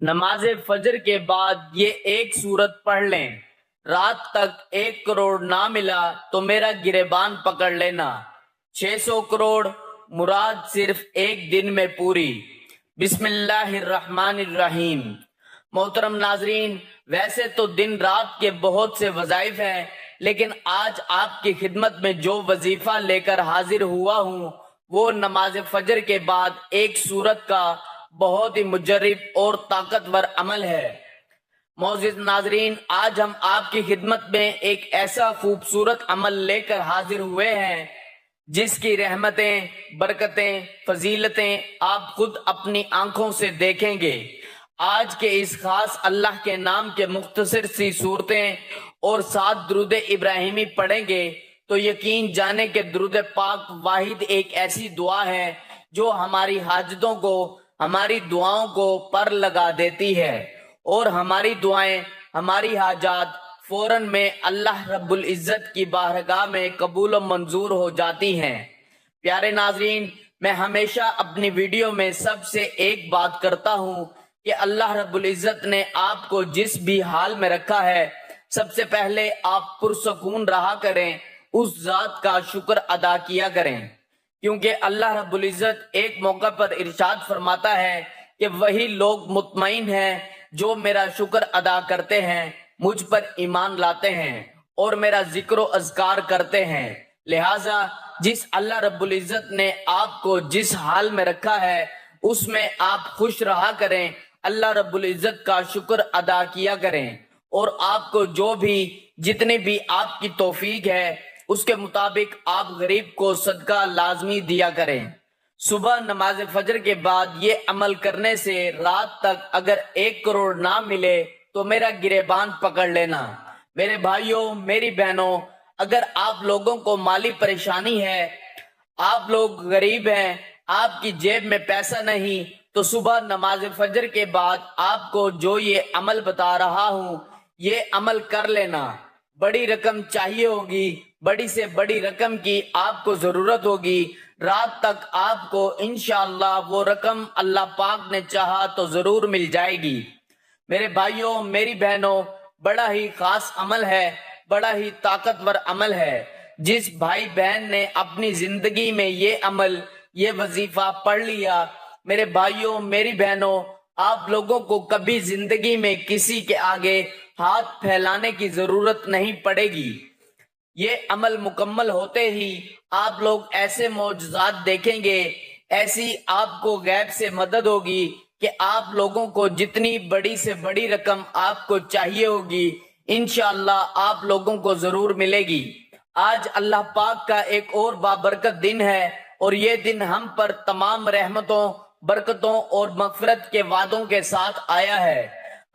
نماز فجر کے بعد یہ ایک سورت پڑھ لیں۔ رات تک 1 کروڑ نہ ملا تو میرا گریبان پکڑ لینا۔ 600 کروڑ مراد صرف ایک دن میں پوری۔ بسم اللہ الرحمن الرحیم۔ محترم ناظرین، ویسے تو دن رات کے بہت سے وظائف ہیں، لیکن آج آپ کی خدمت میں جو وظیفہ لے کر حاضر ہوا ہوں وہ نماز فجر کے بعد ایک سورت کا بہت ہی مجرب اور طاقتور عمل ہے۔ معزز ناظرین، آج ہم آپ کی خدمت میں ایک ایسا خوبصورت عمل لے کر حاضر ہوئے ہیں جس کی رحمتیں، برکتیں، فضیلتیں آپ خود اپنی آنکھوں سے دیکھیں گے۔ آج کے اس خاص اللہ کے نام کے مختصر سی صورتیں اور 7 درود ابراہیمی پڑھیں گے تو یقین جانے کہ درود پاک واحد ایک ایسی دعا ہے جو ہماری حاجتوں کو، ہماری دعاؤں کو پر لگا دیتی ہے، اور ہماری دعائیں، ہماری حاجات فوراً میں اللہ رب العزت کی بارگاہ میں قبول و منظور ہو جاتی ہیں۔ پیارے ناظرین، میں ہمیشہ اپنی ویڈیو میں سب سے ایک بات کرتا ہوں کہ اللہ رب العزت نے آپ کو جس بھی حال میں رکھا ہے، سب سے پہلے آپ پرسکون رہا کریں، اس ذات کا شکر ادا کیا کریں، کیونکہ اللہ رب العزت ایک موقع پر ارشاد فرماتا ہے کہ وہی لوگ مطمئن ہیں جو میرا شکر ادا کرتے ہیں، مجھ پر ایمان لاتے ہیں اور میرا ذکر و اذکار کرتے ہیں۔ لہٰذا جس اللہ رب العزت نے آپ کو جس حال میں رکھا ہے اس میں آپ خوش رہا کریں، اللہ رب العزت کا شکر ادا کیا کریں، اور آپ کو جو بھی جتنی بھی آپ کی توفیق ہے اس کے مطابق آپ غریب کو صدقہ لازمی دیا کریں۔ صبح نماز فجر کے بعد یہ عمل کرنے سے رات تک اگر 1 کروڑ نہ ملے تو میرا گریبان پکڑ لینا۔ میرے بھائیوں، میری بہنوں، اگر آپ لوگوں کو مالی پریشانی ہے، آپ لوگ غریب ہیں، آپ کی جیب میں پیسہ نہیں، تو صبح نماز فجر کے بعد آپ کو جو یہ عمل بتا رہا ہوں یہ عمل کر لینا۔ بڑی رقم چاہیے ہوگی، بڑی سے بڑی رقم کی آپ کو ضرورت ہوگی، رات تک آپ کو انشاءاللہ وہ رقم اللہ پاک نے چاہا تو ضرور مل جائے گی۔ میرے بھائیوں، میری بہنوں، بڑا ہی خاص عمل ہے، بڑا ہی طاقتور عمل ہے۔ جس بھائی بہن نے اپنی زندگی میں یہ عمل، یہ وظیفہ پڑھ لیا، میرے بھائیوں، میری بہنوں، آپ لوگوں کو کبھی زندگی میں کسی کے آگے ہاتھ پھیلانے کی ضرورت نہیں پڑے گی۔ یہ عمل مکمل ہوتے ہی آپ لوگ ایسے معجزات دیکھیں گے، ایسی آپ کو غیب سے مدد ہوگی کہ آپ لوگوں کو جتنی بڑی سے بڑی رقم آپ کو چاہیے ہوگی انشاءاللہ آپ لوگوں کو ضرور ملے گی۔ آج اللہ پاک کا ایک اور بابرکت دن ہے، اور یہ دن ہم پر تمام رحمتوں، برکتوں اور مغفرت کے وعدوں کے ساتھ آیا ہے۔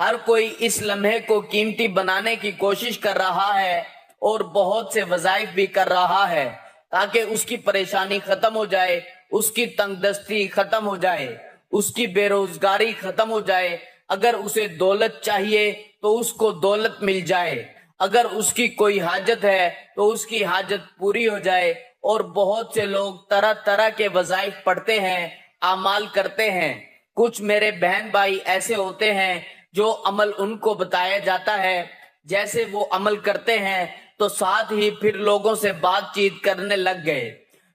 ہر کوئی اس لمحے کو قیمتی بنانے کی کوشش کر رہا ہے اور بہت سے وظائف بھی کر رہا ہے تاکہ اس کی پریشانی ختم ہو جائے، اس کی تنگ دستی ختم ہو جائے، اس کی بے روزگاری ختم ہو جائے۔ اگر اسے دولت چاہیے تو اس کو دولت مل جائے، اگر اس کی کوئی حاجت ہے تو اس کی حاجت پوری ہو جائے۔ اور بہت سے لوگ طرح طرح کے وظائف پڑھتے ہیں، اعمال کرتے ہیں۔ کچھ میرے بہن بھائی ایسے ہوتے ہیں جو عمل ان کو بتایا جاتا ہے، جیسے وہ عمل کرتے ہیں تو ساتھ ہی پھر لوگوں سے بات چیت کرنے لگ گئے،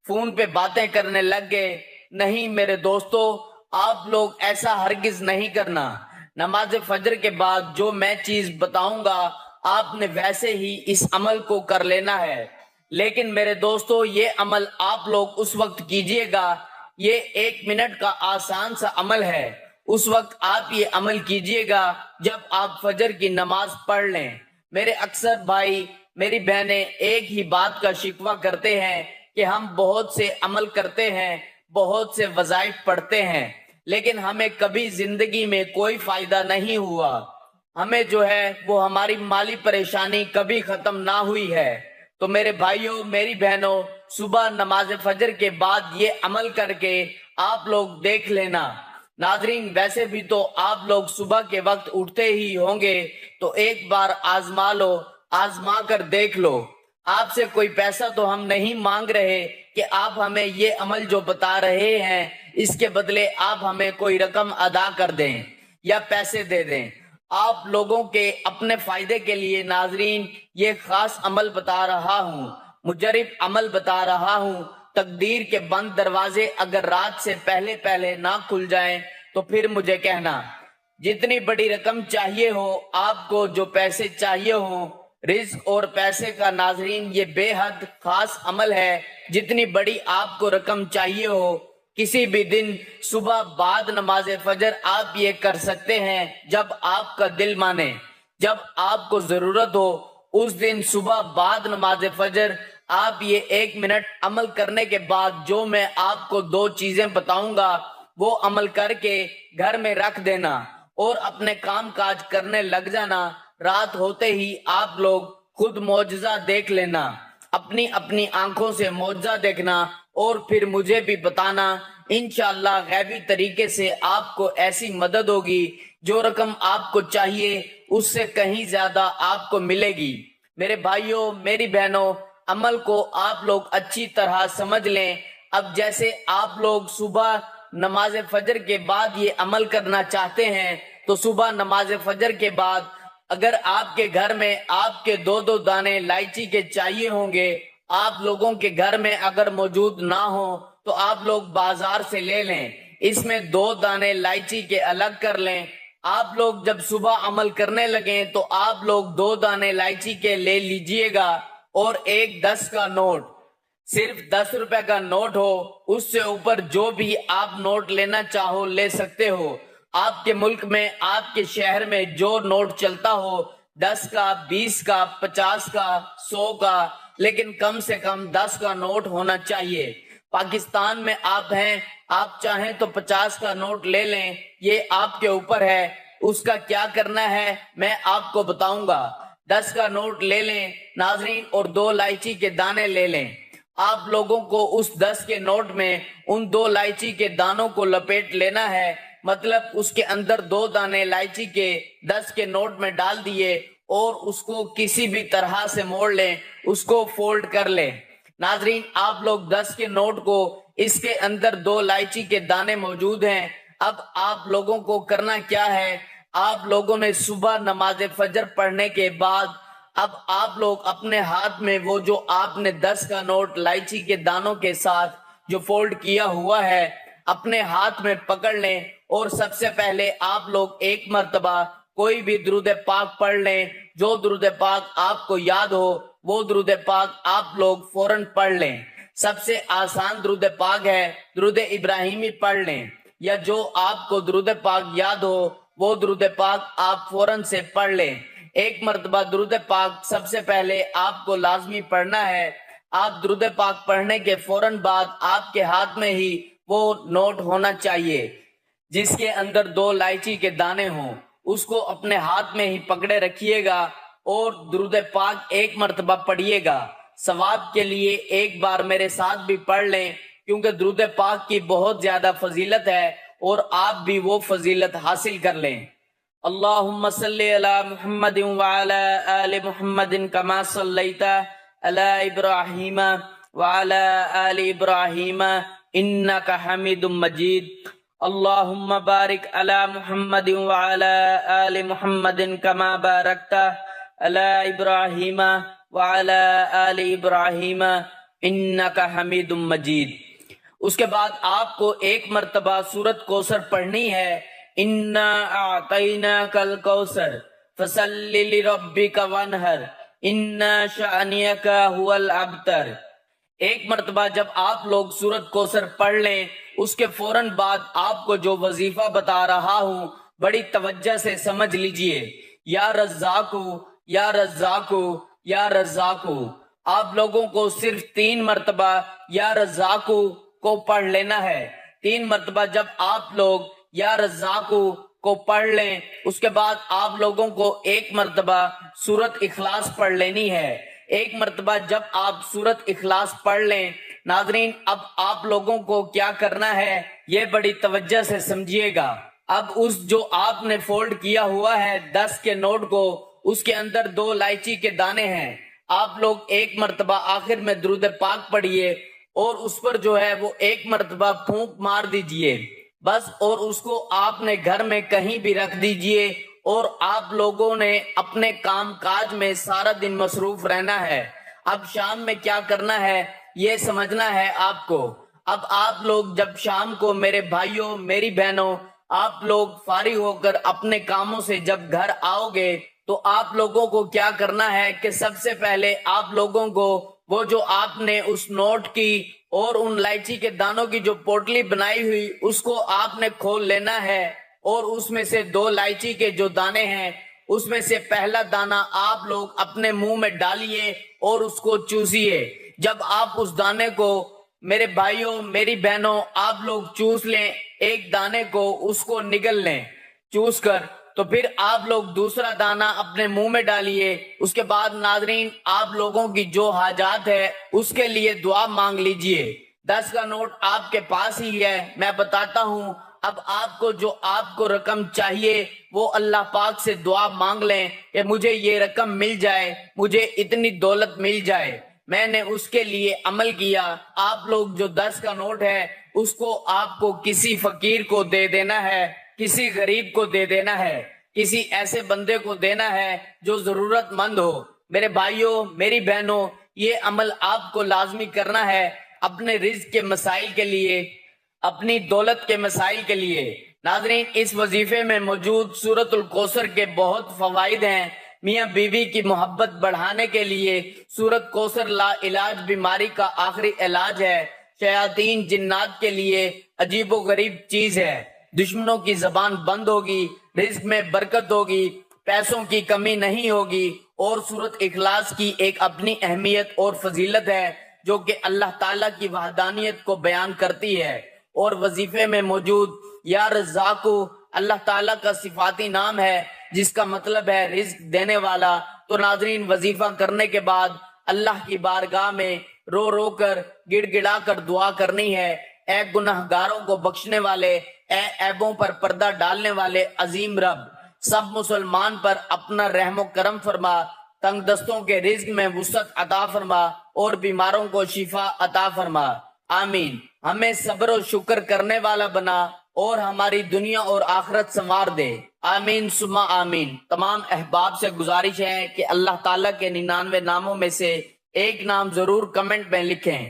فون پہ باتیں کرنے لگ گئے۔ نہیں میرے دوستو، آپ لوگ ایسا ہرگز نہیں کرنا۔ نماز فجر کے بعد جو میں چیز بتاؤں گا آپ نے ویسے ہی اس عمل کو کر لینا ہے، لیکن میرے دوستو یہ عمل آپ لوگ اس وقت کیجئے گا، یہ 1 منٹ کا آسان سا عمل ہے، اس وقت آپ یہ عمل کیجئے گا جب آپ فجر کی نماز پڑھ لیں۔ میرے اکثر بھائی، میری بہنیں ایک ہی بات کا شکوہ کرتے ہیں کہ ہم بہت سے عمل کرتے ہیں، بہت سے وظائف پڑھتے ہیں، لیکن ہمیں کبھی زندگی میں کوئی فائدہ نہیں ہوا، ہمیں جو ہے وہ ہماری مالی پریشانی کبھی ختم نہ ہوئی ہے۔ تو میرے بھائیوں، میری بہنوں، صبح نماز فجر کے بعد یہ عمل کر کے آپ لوگ دیکھ لینا۔ ناظرین، ویسے بھی تو آپ لوگ صبح کے وقت اٹھتے ہی ہوں گے، تو ایک بار آزما لو، آزما کر دیکھ لو۔ آپ سے کوئی پیسہ تو ہم نہیں مانگ رہے کہ آپ ہمیں یہ عمل جو بتا رہے ہیں اس کے بدلے آپ ہمیں کوئی رقم ادا کر دیں۔ یا پیسے دے دیں۔ آپ لوگوں کے اپنے فائدے کے لیے ناظرین یہ خاص عمل بتا رہا ہوں، مجرب عمل بتا رہا ہوں۔ تقدیر کے بند دروازے اگر رات سے پہلے پہلے نہ کھل جائیں تو پھر مجھے کہنا۔ جتنی بڑی رقم چاہیے ہو آپ کو، جو پیسے چاہیے ہوں، رزق اور پیسے کا ناظرین یہ بے حد خاص عمل ہے۔ جتنی بڑی آپ کو رقم چاہیے ہو، کسی بھی دن صبح بعد نماز فجر آپ یہ کر سکتے ہیں جب آپ کا دل مانے۔ جب آپ کو ضرورت ہو اس دن صبح بعد نماز فجر آپ یہ 1 منٹ عمل کرنے کے بعد جو میں آپ کو 2 چیزیں بتاؤں گا وہ عمل کر کے گھر میں رکھ دینا اور اپنے کام کاج کرنے لگ جانا۔ رات ہوتے ہی آپ لوگ خود معجزہ دیکھ لینا، اپنی اپنی آنکھوں سے معجزہ دیکھنا اور پھر مجھے بھی بتانا۔ انشاءاللہ غیبی طریقے سے آپ کو ایسی مدد ہوگی، جو رقم آپ کو چاہیے اس سے کہیں زیادہ آپ کو ملے گی۔ میرے بھائیوں، میری بہنوں، عمل کو آپ لوگ اچھی طرح سمجھ لیں۔ اب جیسے آپ لوگ صبح نماز فجر کے بعد یہ عمل کرنا چاہتے ہیں تو صبح نماز فجر کے بعد اگر آپ کے گھر میں آپ کے 2 دانے الائچی کے چاہیے ہوں گے، آپ لوگوں کے گھر میں اگر موجود نہ ہوں تو آپ لوگ بازار سے لے لیں۔ اس میں 2 دانے الائچی کے الگ کر لیں۔ آپ لوگ جب صبح عمل کرنے لگیں تو آپ لوگ 2 دانے الائچی کے لے لیجئے گا اور ایک 10 کا نوٹ، صرف 10 روپے کا نوٹ ہو، اس سے اوپر جو بھی آپ نوٹ لینا چاہو لے سکتے ہو۔ آپ کے ملک میں، آپ کے شہر میں جو نوٹ چلتا ہو، 10 کا، 20 کا، 50 کا، 100 کا، لیکن کم سے کم 10 کا نوٹ ہونا چاہیے۔ پاکستان میں آپ ہیں، آپ چاہیں تو 50 کا نوٹ لے لیں، یہ آپ کے اوپر ہے۔ اس کا کیا کرنا ہے میں آپ کو بتاؤں گا۔ 10 کا نوٹ لے لیں ناظرین اور 2 الائچی کے دانے لے لیں۔ آپ لوگوں کو اس 10 کے نوٹ میں ان 2 الائچی کے دانوں کو لپیٹ لینا ہے، مطلب اس کے اندر 2 دانے الائچی کے 10 کے نوٹ میں ڈال دیے اور اس کو کسی بھی طرح سے موڑ لیں، اس کو فولڈ کر لیں۔ ناظرین آپ لوگ 10 کے نوٹ کو، اس کے اندر 2 الائچی کے دانے موجود ہیں۔ اب آپ لوگوں کو کرنا کیا ہے، آپ لوگوں نے صبح نماز فجر پڑھنے کے بعد اب آپ لوگ اپنے ہاتھ میں وہ جو آپ نے 10 کا نوٹ الائچی کے دانوں کے ساتھ جو فولڈ کیا ہوا ہے اپنے ہاتھ میں پکڑ لیں اور سب سے پہلے آپ لوگ ایک مرتبہ کوئی بھی درود پاک پڑھ لیں۔ جو درود پاک آپ کو یاد ہو وہ درود پاک آپ لوگ فوراً پڑھ لیں۔ سب سے آسان درود پاک ہے درود ابراہیمی پڑھ لیں، یا جو آپ کو درود پاک یاد ہو وہ درود پاک آپ فوراً سے پڑھ لیں۔ ایک مرتبہ درود پاک سب سے پہلے آپ کو لازمی پڑھنا ہے۔ آپ درود پاک پڑھنے کے فوراً بعد آپ کے ہاتھ میں ہی وہ نوٹ ہونا چاہیے جس کے اندر 2 الائچی کے دانے ہوں، اس کو اپنے ہاتھ میں ہی پکڑے رکھیے گا اور درود پاک ایک مرتبہ پڑھیے گا۔ ثواب کے لیے ایک بار میرے ساتھ بھی پڑھ لیں، کیونکہ درود پاک کی بہت زیادہ فضیلت ہے اور آپ بھی وہ فضیلت حاصل کر لیں۔ اللہم صلی علی محمد وعلی آل محمد کما صلیت علی ابراہیم وعلی آل ابراہیم انک حمید مجید۔ اللہم بارک علی محمد وعلی آل محمد کما بارکت علی ابراہیم وعلی آل ابراہیم انک حمید مجید۔ اس کے بعد آپ کو ایک مرتبہ سورۃ کوثر پڑھنی ہے۔ انا اعطیناک الکوثر فصلی لربک وانحر ان شانئک ھو الابتر۔ ایک مرتبہ جب آپ لوگ سورۃ کوثر پڑھ لیں اس کے فوراً بعد آپ کو جو وظیفہ بتا رہا ہوں بڑی توجہ سے سمجھ لیجئے۔ یا رزاقو یا رزاقو یا رزاقو، آپ لوگوں کو صرف 3 مرتبہ یا رزاقو کو پڑھ لینا ہے۔ 3 مرتبہ جب آپ لوگ یا رزاقو کو پڑھ لیں اس کے بعد آپ لوگوں کو ایک مرتبہ سورۃ اخلاص پڑھ لینی ہے۔ ایک مرتبہ جب آپ سورۃ اخلاص پڑھ لیں ناظرین اب آپ لوگوں کو کیا کرنا ہے یہ بڑی توجہ سے سمجھیے گا۔ اب اس جو آپ نے فولڈ کیا ہوا ہے 10 کے نوٹ کو، اس کے اندر 2 الائچی کے دانے ہیں۔ آپ لوگ ایک مرتبہ آخر میں درود پاک پڑھیے اور اس پر جو ہے وہ ایک مرتبہ پھونک مار دیجئے۔ بس اور اس کو آپ نے گھر میں کہیں بھی رکھ دیجئے اور آپ لوگوں نے اپنے کام کاج میں سارا دن مصروف رہنا ہے۔ اب شام میں کیا کرنا ہے یہ سمجھنا ہے آپ کو۔ اب آپ لوگ جب شام کو میرے بھائیوں میری بہنوں آپ لوگ فارغ ہو کر اپنے کاموں سے جب گھر آؤ گے تو آپ لوگوں کو کیا کرنا ہے کہ سب سے پہلے آپ لوگوں کو وہ جو آپ نے اس نوٹ کی اور ان الائچی کے دانوں کی جو پوٹلی بنائی ہوئی اس کو آپ نے کھول لینا ہے، اور اس میں سے 2 الائچی کے جو دانے ہیں اس میں سے پہلا دانہ آپ لوگ اپنے منہ میں ڈالیے اور اس کو چوسیے۔ جب آپ اس دانے کو میرے بھائیوں میری بہنوں آپ لوگ چوس لیں، ایک دانے کو اس کو نگل لیں چوس کر، تو پھر آپ لوگ دوسرا دانہ اپنے منہ میں ڈالیے۔ اس کے بعد ناظرین آپ لوگوں کی جو حاجات ہے اس کے لیے دعا مانگ لیجئے۔ 10 کا نوٹ آپ کے پاس ہی ہے، میں بتاتا ہوں۔ اب آپ کو جو آپ کو رقم چاہیے وہ اللہ پاک سے دعا مانگ لیں کہ مجھے یہ رقم مل جائے، مجھے اتنی دولت مل جائے۔ میں نے اس کے لیے عمل کیا۔ آپ لوگ جو 10 کا نوٹ ہے اس کو آپ کو کسی فقیر کو دے دینا ہے، کسی غریب کو دے دینا ہے، کسی ایسے بندے کو دینا ہے جو ضرورت مند ہو۔ میرے بھائیوں میری بہنوں یہ عمل آپ کو لازمی کرنا ہے اپنے رزق کے مسائل کے لیے، اپنی دولت کے مسائل کے لیے۔ ناظرین اس وظیفے میں موجود سورۃ الکوثر کے بہت فوائد ہیں۔ میاں بیوی کی محبت بڑھانے کے لیے سورۃ کوثر لا علاج بیماری کا آخری علاج ہے، شیاطین جنات کے لیے عجیب و غریب چیز ہے۔ دشمنوں کی زبان بند ہوگی، رزق میں برکت ہوگی، پیسوں کی کمی نہیں ہوگی، اور سورۃ اخلاص کی ایک اپنی اہمیت اور فضیلت ہے جو کہ اللہ تعالیٰ کی وحدانیت کو بیان کرتی ہے۔ اور وظیفے میں موجود یا رزاقو اللہ تعالیٰ کا صفاتی نام ہے جس کا مطلب ہے رزق دینے والا۔ تو ناظرین وظیفہ کرنے کے بعد اللہ کی بارگاہ میں رو رو کر گڑ گڑا کر دعا کرنی ہے، اے گناہگاروں کو بخشنے والے، اے عیبوں پر پردہ ڈالنے والے عظیم رب، سب مسلمان پر اپنا رحم و کرم فرما، تنگ دستوں کے رزق میں وسعت عطا فرما اور بیماروں کو شفا عطا فرما، آمین۔ ہمیں صبر و شکر کرنے والا بنا اور ہماری دنیا اور آخرت سنوار دے، آمین ثم آمین۔ تمام احباب سے گزارش ہے کہ اللہ تعالیٰ کے 99 ناموں میں سے ایک نام ضرور کمنٹ میں لکھیں۔